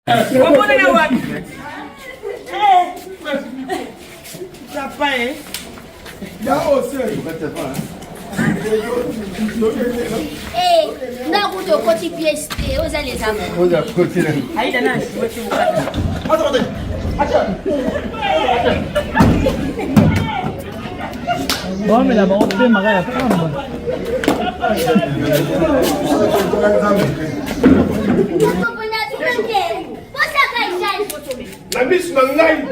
Bon, mais là-bas, on peut marrer à prendre. La miss Mangai.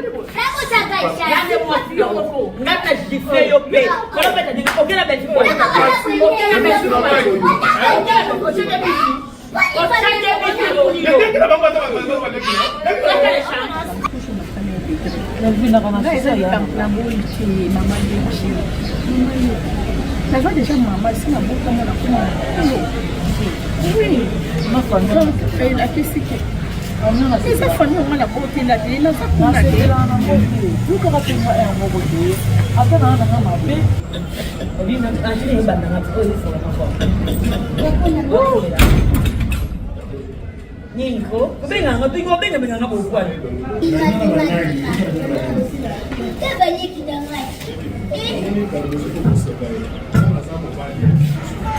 Ça va déjà maman, c'est ma boue comme oui, ma femme, elle a fait ce que c'est ça famille on a beauté la télé là ça pour la télé là on a tout comme tu vois un beau beauté après on a ma belle oui même Angéline est bandana pour il faut la Ninko, benga nga bokwa.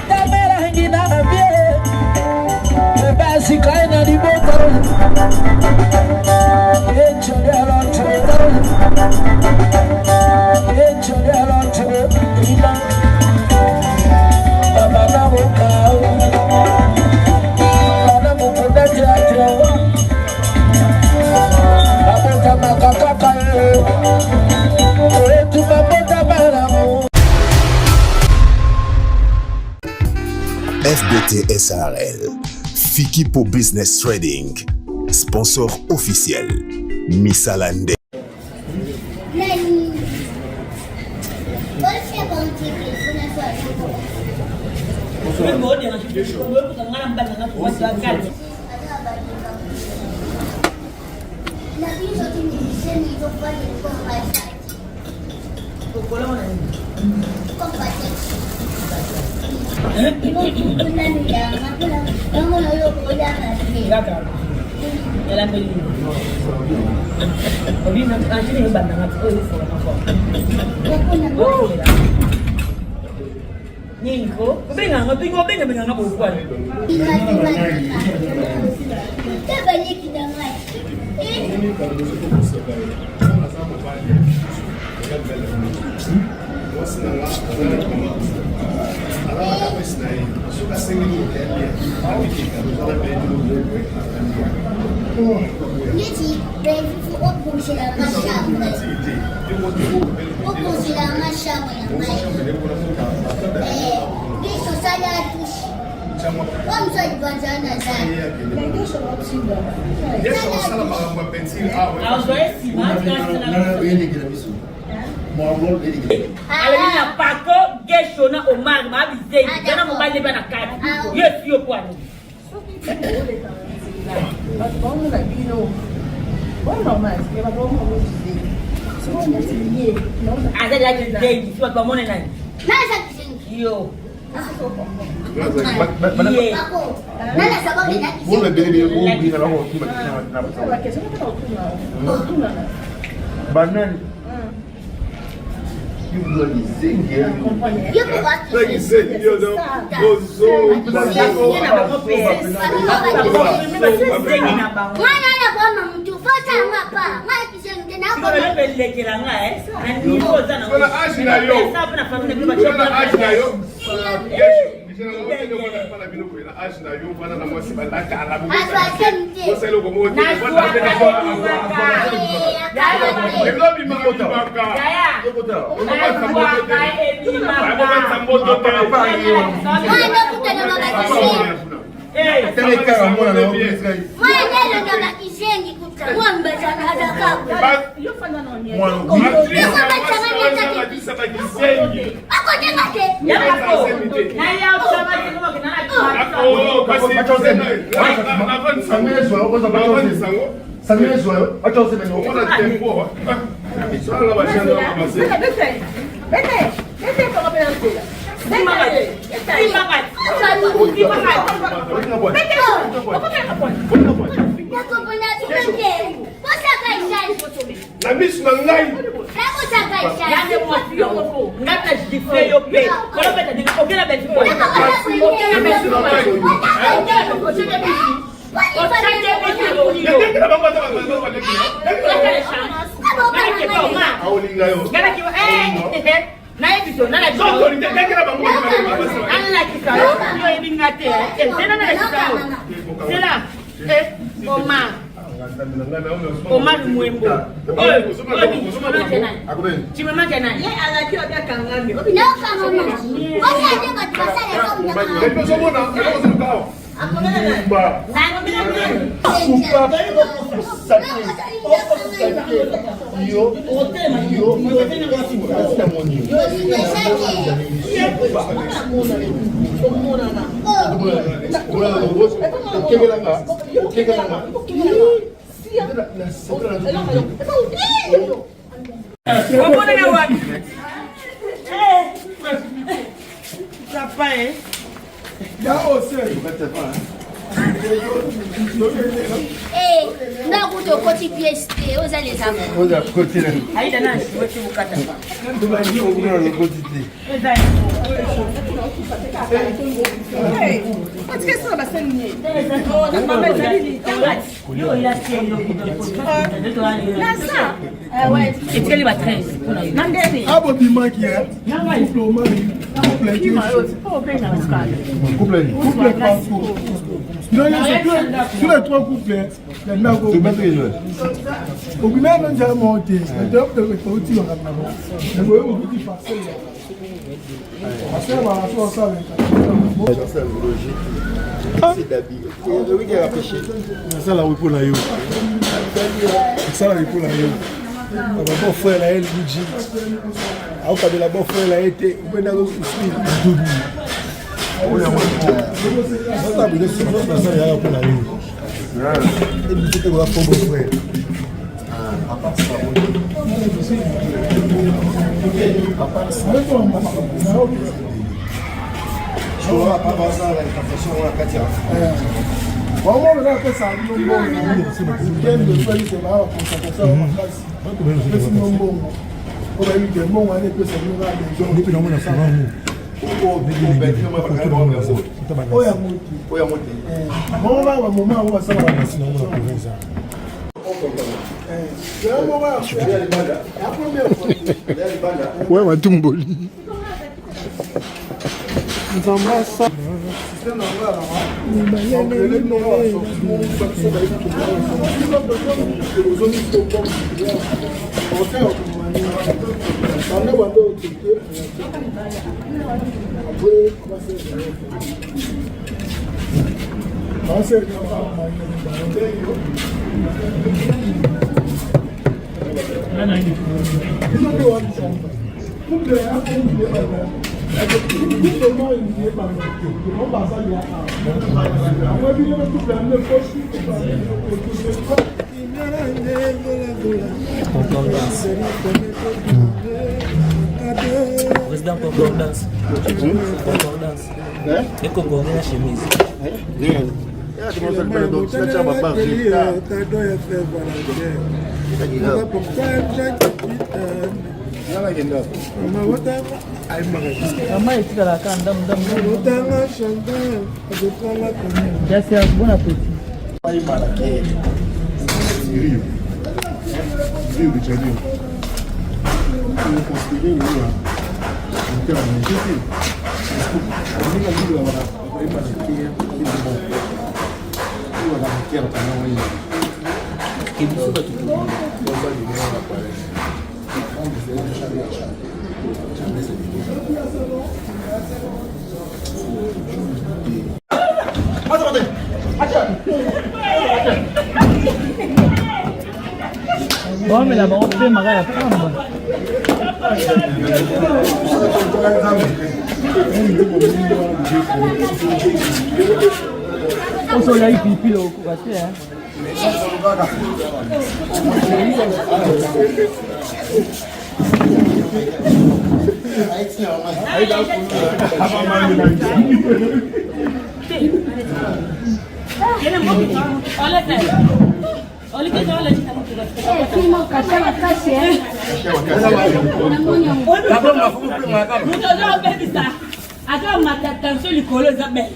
Tamera ngina bie. Basi kaina di botoro. Echo de alonto. Echo de alonto. Baba boka. FBT SARL, Fikipo Business Trading, sponsor officiel, Missalande. Ninko, benga nga bokwa. Alina Paco, Geshona Omar, Mabizei, Jana Mobile Bana Kati. Yes, you point. But vamos aqui no. Vamos mais, que vai vamos dizer. Se vamos dizer, não. Ada lagi day, se buat bangun nai. Nasa kising. Yo. Ako. Nala sabab ni naki. Boleh beli ubi kalau mau tiba tiba. Banan. You bloody sing here. You buat. Lagi sing yo do. Gozo. Mana na kwa mtu fasa ngapa. Ngapa kising tena kwa. Bele kila ngai. Ani ko sana. Kuna ashina yo. Sabu na family kwa Kuna ashina yo. Yes. Ashina yo bana na mwasi balaka alabu. Você lo como te bota La miss Nangai. Omar Mwembo. Chimama Jana. Ye alaki oda kangami. No kangami. Oya ndio Ndakuto koti pièce aux allez avoir. Oza koti na. Aida na wote mukata. Ndio ndio kuna koti ti. Parce que ça va s'ennuyer. On va mettre yo il a ça. Ouais, et tu les va 13. Nandeni. Abo bima qui est. Couple mari. Couple parcours. Non, sur les trois couples, les nago. Tu mets les au final, on a monté. Le top de l'écoute, on a monté. Le voyons au petit parcelle. Parce que on va faire ça avec ça. C'est d'habiller. Oui, il a pêché. Ça là, oui pour la yo. Ça là, oui pour la yo. La bonne frère là, elle dit. Ah, quand la bonne frère là était, on peut aller au ski. Ça veut dire que ça y a pour la yo. Et puis c'était la bonne frère. À part ça, à part ça, je ne vais pas passer à la façon de la Katia. On va faire ça, nous allons faire ouais, on va tout m'emboli. Nous embrassons ça. Président concordance. Concordance. Et concordance la chemise. Bon appétit. Bon, mais là-bas, on fait marrer à prendre. On s'en a eu pipi là au courage, hein. Attends, ma attention, les collègues, Isabelle.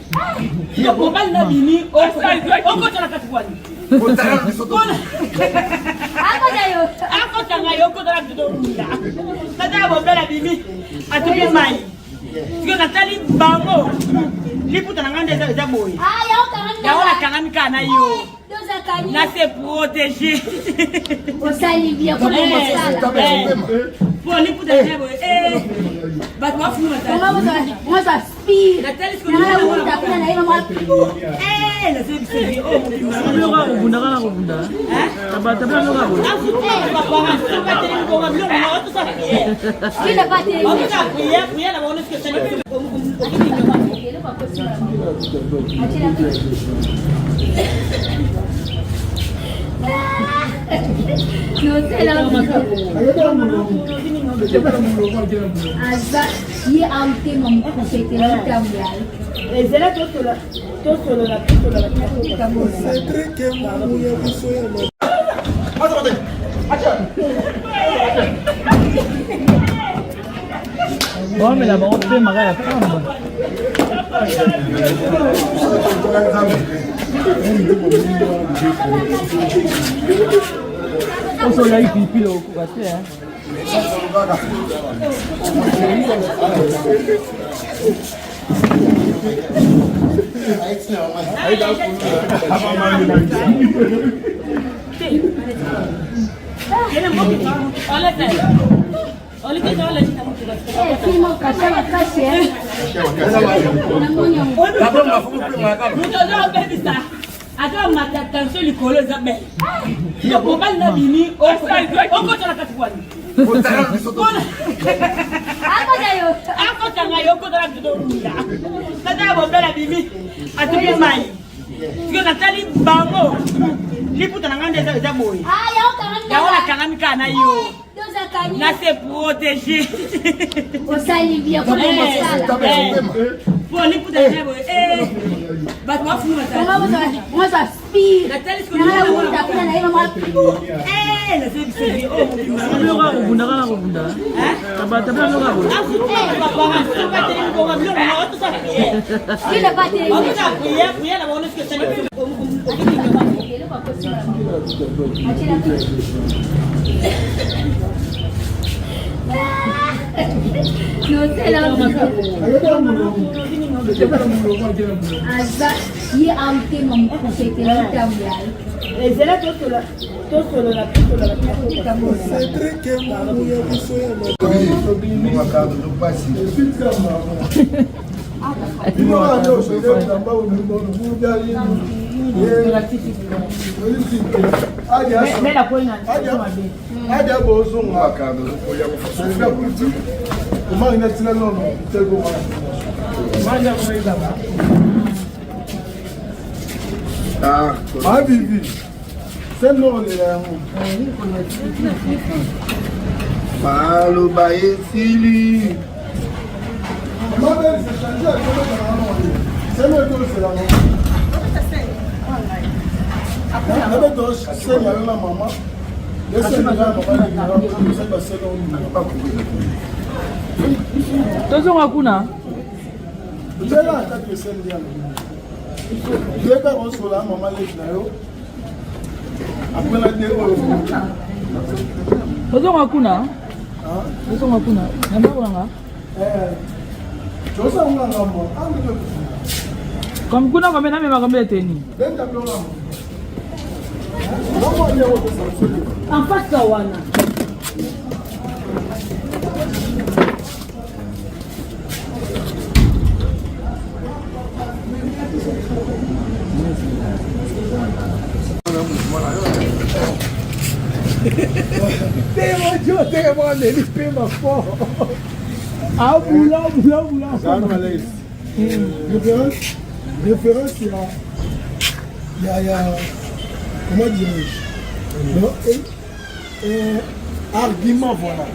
Il y a pas mal d'amis. On compte la catégorie. Bon, mais là-bas, on fait marrer à prendre. On s'en a eu pipi là au coup, Attends, ma attention, les collègues, Isabelle. Il y a pas mal d'amis. On compte la catégorie. Ah, Vivi, c'est non, les gars. Malo Baye Sili. Ma belle, c'est changé à c'est le dos, c'est la maman. Après, donc, c'est la maman. Laissez-le là, maman, c'est passé dans le Attention à Kuna. j'ai là, t'as que c'est bien. Je vais faire un sur la maman, les gars. Après la déro. Attention à Kuna. Attention à Kuna. Comme Kuna, comme même ma caméra tenue. En face, Kawana. Référence, il y a comment dirais-je, argument, voilà.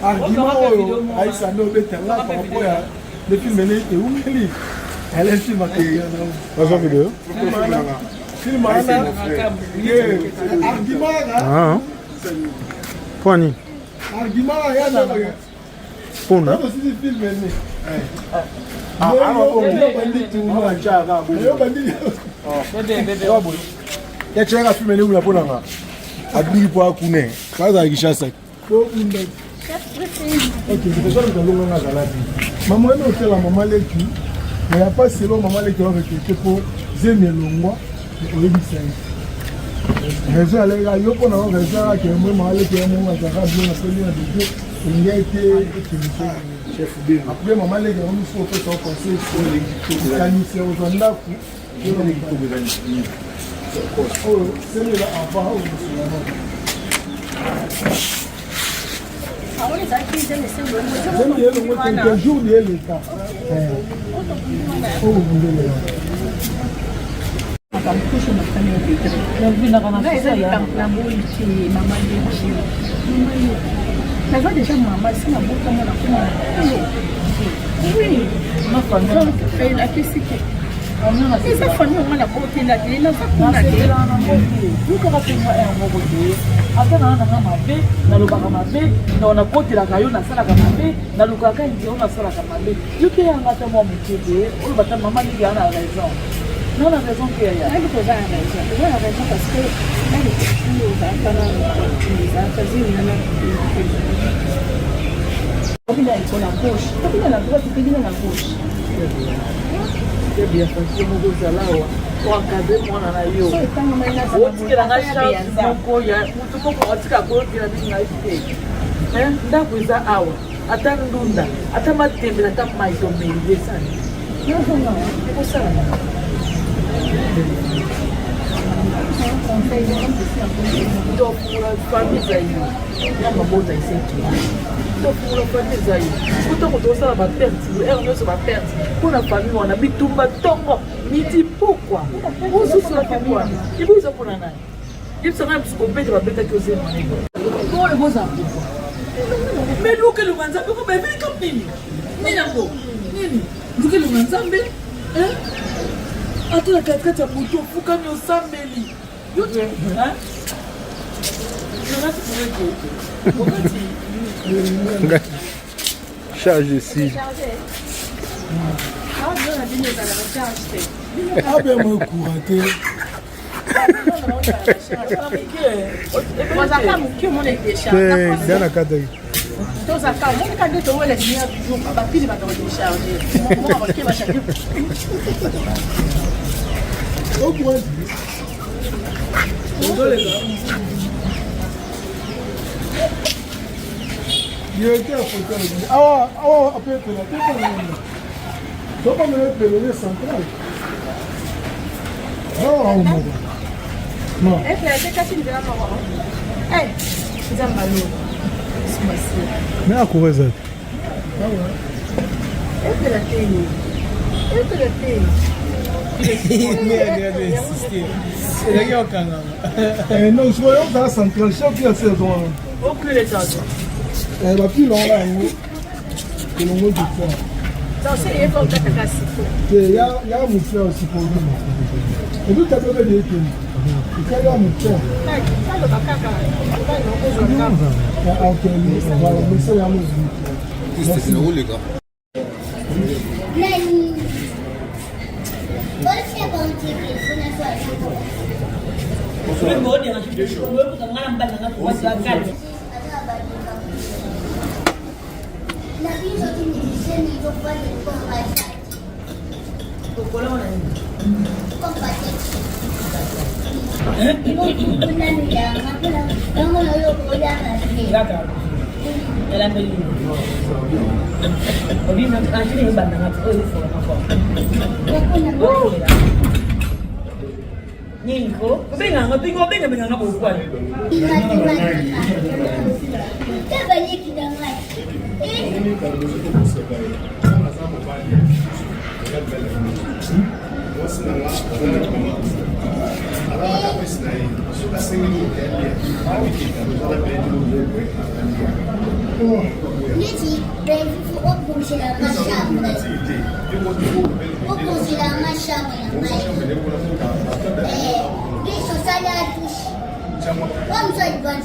Argument, Aïssa Nobetella, par rapport à les films, elle est où, elle est un film à vidéo. film ana argument Pwani. argument ya na Pona. ko si film ni Ya chega film ni unapona nga. Adili po akune. Kaza Kishasa. Maman est au la maman Leki. Mais il n'y a pas selon maman Leki avec quelqu'un pour Zéné Longwa et Olibissin. Réseau à l'air, il y a pas de réseau qui est moi, Leki est moi, ça va bien, il a été chef de. Après, maman Leki, on nous fait son conseil sur les canissés aux Andakou. Oh, c'est là avant, un jour de l'État. Esa famille on a porté la télé, na sakuna télé na moto. Duka ka penga ya ngoko de. Ata na na mabe, na lobaka mabe, na ona porté la kayo na sala ka mabe, na lukaka ndio na sala ka mabe. Yuke ya ngata mo mutebe, o bata mama ni ya na raison. Non la raison que ya. Elle ko za raison. Elle a raison parce que elle est toujours dans la quasi na. Comme il a une la gauche, comme il a la droite, il a la gauche. C'est bien facile, mon gars, là, pour encadrer mon anaïo. On dit que la nation, mon coya, tout le monde a dit qu'il a dit qu'il a dit. Ndaku za awa, ata ndunda, ata matembe na ata maïso mbele sana. Non, c'est pour ça. Donc, pour la famille Zaï, il y a ma bonne Zaï. Donc, pour la famille Zaï, tout le monde va perdre, on va perdre. Pour la famille, on a mis tout le monde, midi pourquoi? Où est-ce la famille? Il vous a pour la naïe. Il sera un petit peu bête, va bête que c'est pour les beaux enfants. Mais nous, que le manzam, nous avons vu comme Nini. Nini, Nini, nous que le manzam, hein? Attends, la 4 4 pour tout, pour qu'on nous s'embellit. Hein? Charge ici. Ah ben moi couraté. Dans la cadre. Il était à côté. Ah, après, tu vas me le central. Oh, non. Mais à quoi ça? Non, je voyais dans la centrale, chaque fois c'est bon. Aucune étage. Elle va plus long là, que l'on veut du foie. Il y a mon frère aussi pour lui. Et tout à l'heure, il y a mon frère. Ok, on va laisser la musique. C'est où les gars? Niti, faut opposer la machine. Opposer la machine. Ils sont salés à tous. Comme ça, ils vont en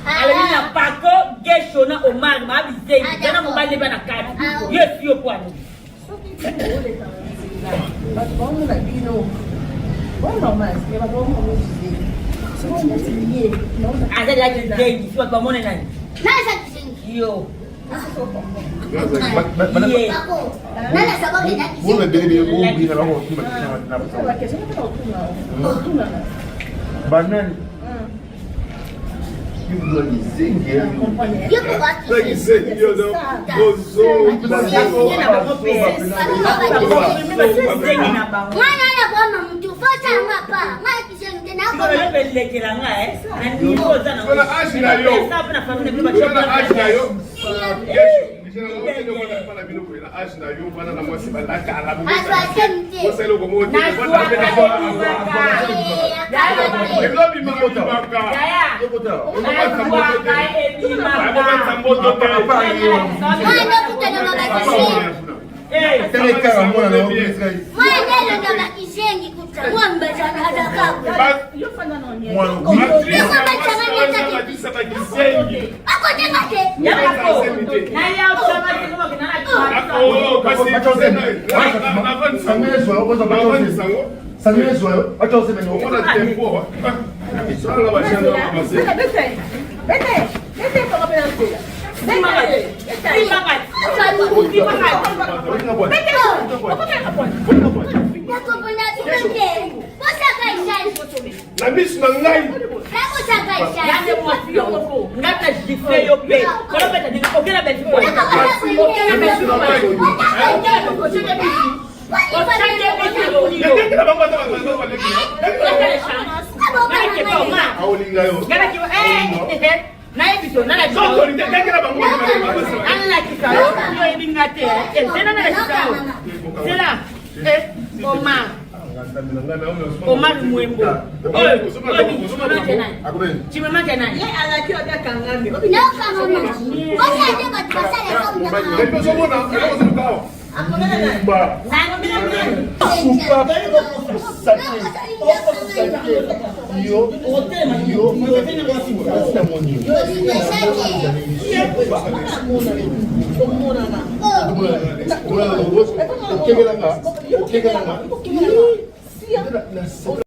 Alina Paco, Geshona, Omar, Mabise, Gana Mobile Banaka, yes, you point. But vamos lá, Bino. Vamos mais, eu vou vamos dizer. Se você decidir, não. Ah, já já dei, sua tua mãe não. Nada Yo. Banane.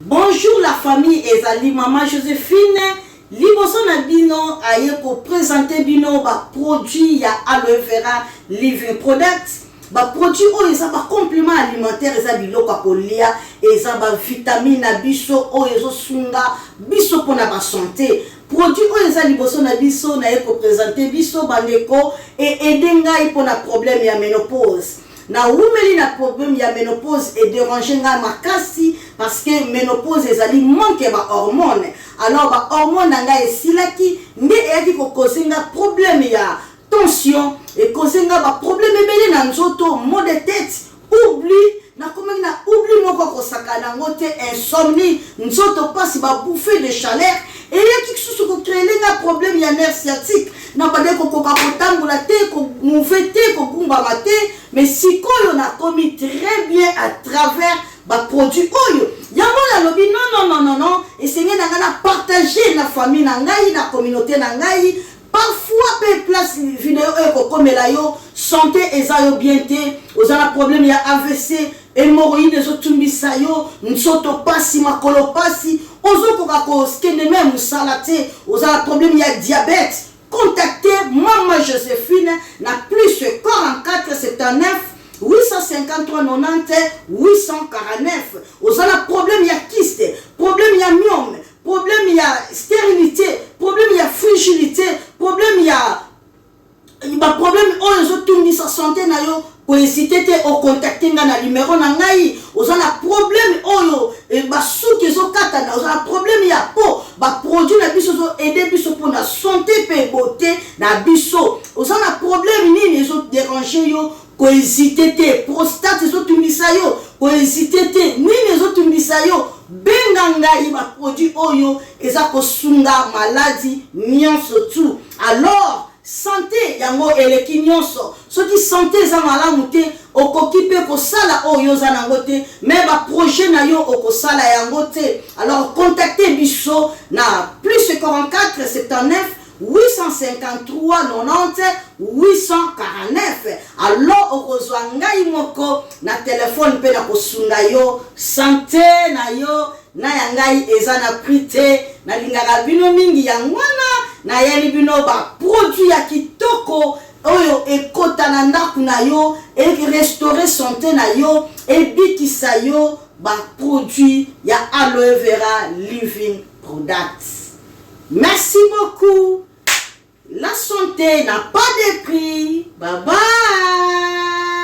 Bonjour la famille Ezali, maman Joséphine. Liboso na bino aye ko présenter bino ba produit ya aloe vera living product. Ba produit o eza ba complément alimentaire eza biloko kolia eza ba vitamine na biso o ezo sunga biso pona ba santé. Produit o eza liboso na biso na ye ko présenter biso bandeko et aider pona problème ya ménopause. Na umeli na problème ya ménopause et déranger nga makasi parce que ménopause ezali manque ba hormone. Alors ba hormone nga esilaki nde eyaki ko kosenga problème ya tension et kosenga ba problème ebele na nzoto, maux de tête, oubli na komaki na oubli moko kosakana ngote insomnie, nzoto pasi ba bouffée de chaleur et yaki susu ko créer nga problème ya nerf sciatique na bade ko koka kotambola te ko mouver te ko gumbama te mais sikoyo na komi très bien à travers ba produit oyo yango na lobi non et seigneur na ngana partager na famille na ngai na communauté na ngai parfois pe place vidéo eko komela yo santé eza yo bien te ozala problème ya AVC hémorroïde ezotumbisa yo nsoto pasi makolo pasi ozokoka ko skende même salate ozala problème ya diabète. Contactez Maman Joséphine na plus 44 79 853 90 849. Vous avez un problème, il y a kyste, problème, il y a myome, problème, il y a stérilité, problème, il y a fragilité, problème, il y a problème, on les autres sa santé na yo hésiter au contacter na numéro na ngai oza na problème oyo e ba souki ezokata na oza na problème ya po ba produit na biso zo aider biso pour na santé pe beauté na biso oza na problème nini ezo déranger yo ko hésiter te prostate ezotumisa yo ko hésiter te nini ezotumisa yo benga ngai ba produit oyo eza kosunga maladie nyonso tu alors santé yango eleki nyonso soki santé eza malamu te okoki mpe kosala oyo oza nango te mais baprojet na yo okosala yango te alors contacte biso na plus 44 79 853 90 849 alors okozwa ngai moko na telefone mpe na kosunga yo santé na yo na ya ngai eza na prix te nalingaka bino mingi yango wana nayeli bino baproduit ya kitoko oyo ekota na ndako na yo erestaurer santé na yo ebikisa yo baproduit ya aloe vera living products. Merci beaucoup. La santé n'a pas de prix. Bye bye.